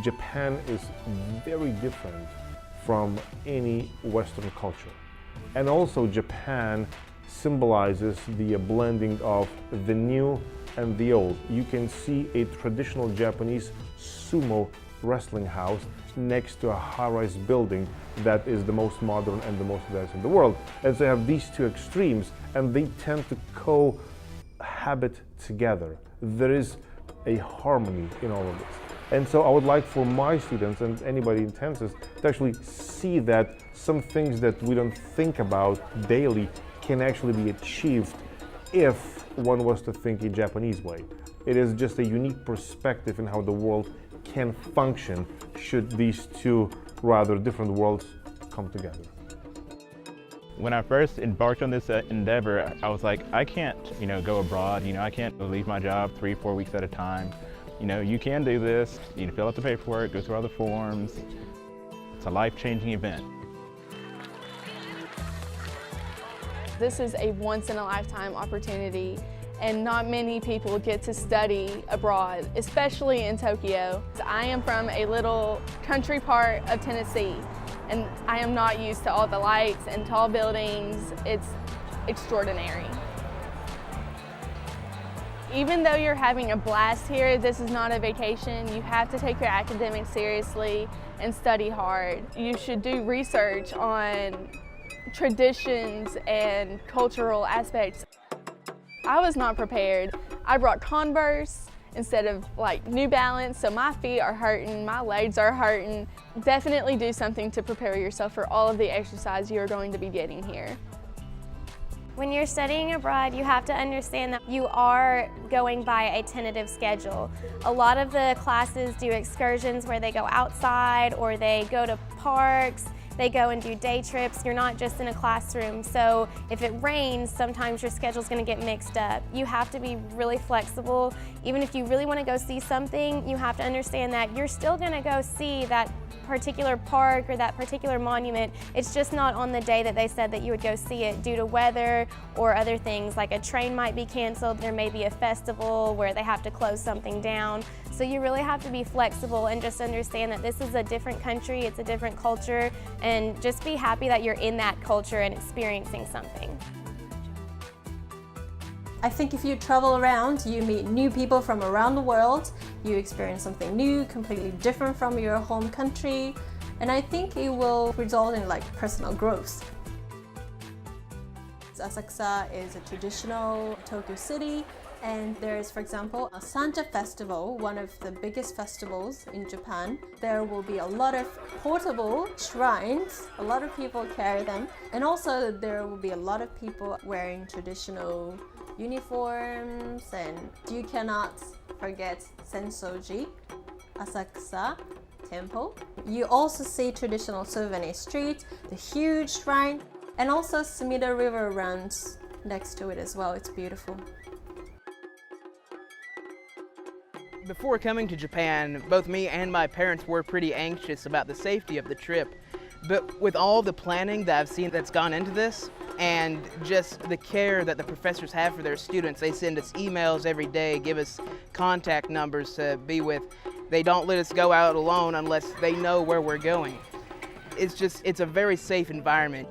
Japan is very different from any Western culture. And also Japan symbolizes the blending of the new and the old. You can see a traditional Japanese sumo wrestling house next to a high-rise building that is the most modern and the most advanced in the world. And so you have these two extremes, and they tend to cohabit together. There is a harmony in all of this. And so I would like for my students and anybody in Texas to actually see that some things that we don't think about daily can actually be achieved if one was to think a Japanese way. It is just a unique perspective in how the world can function should these two rather different worlds come together. When I first embarked on this endeavor, I was like, I can't, go abroad. I can't leave my job 3-4 weeks at a time. You can do this. You fill out the paperwork, go through all the forms. It's a life-changing event. This is a once-in-a-lifetime opportunity, and not many people get to study abroad, especially in Tokyo. I am from a little country part of Tennessee, and I am not used to all the lights and tall buildings. It's extraordinary. Even though you're having a blast here, this is not a vacation. You have to take your academics seriously and study hard. You should do research on traditions and cultural aspects. I was not prepared. I brought Converse instead of New Balance, so my feet are hurting, my legs are hurting. Definitely do something to prepare yourself for all of the exercise you're going to be getting here. When you're studying abroad, you have to understand that you are going by a tentative schedule. A lot of the classes do excursions where they go outside or they go to parks. They go and do day trips. You're not just in a classroom. So if it rains, sometimes your schedule's gonna get mixed up. You have to be really flexible. Even if you really wanna go see something, you have to understand that you're still gonna go see that particular park or that particular monument. It's just not on the day that they said that you would go see it due to weather or other things, like a train might be canceled, there may be a festival where they have to close something down. So you really have to be flexible and just understand that this is a different country, it's a different culture, and just be happy that you're in that culture and experiencing something. I think if you travel around, you meet new people from around the world, you experience something new, completely different from your home country, and I think it will result in personal growth. Asakusa is a traditional Tokyo city, and there is, for example, a Sanja festival, one of the biggest festivals in Japan. There will be a lot of portable shrines, a lot of people carry them, and also there will be a lot of people wearing traditional uniforms, and you cannot forget Sensoji, Asakusa Temple. You also see traditional souvenir street, the huge shrine, and also Sumida River runs next to it as well. It's beautiful. Before coming to Japan, both me and my parents were pretty anxious about the safety of the trip. But with all the planning that I've seen that's gone into this, and just the care that the professors have for their students, they send us emails every day, give us contact numbers to be with. They don't let us go out alone unless they know where we're going. It's a very safe environment.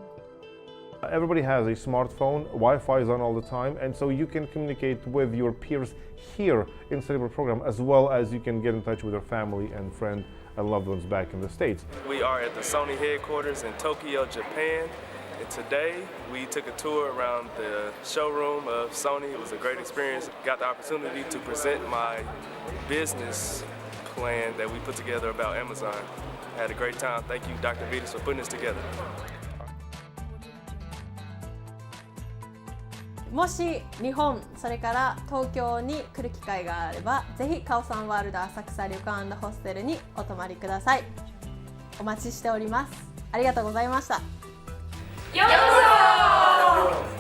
Everybody has a smartphone, Wi-Fi is on all the time, and so you can communicate with your peers here inside of our program, as well as you can get in touch with your family and friend and loved ones back in the States. We are at the Sony headquarters in Tokyo, Japan, and today we took a tour around the showroom of Sony. It was a great experience. Got the opportunity to present my business plan that we put together about Amazon. Had a great time. Thank you, Dr. Vitas, for putting this together. もし日本、それから東京に来る機会があれば、ぜひカオさんワールド浅草旅館&ホステルにお泊まりください。お待ちしております。ありがとうございました。ようこそ！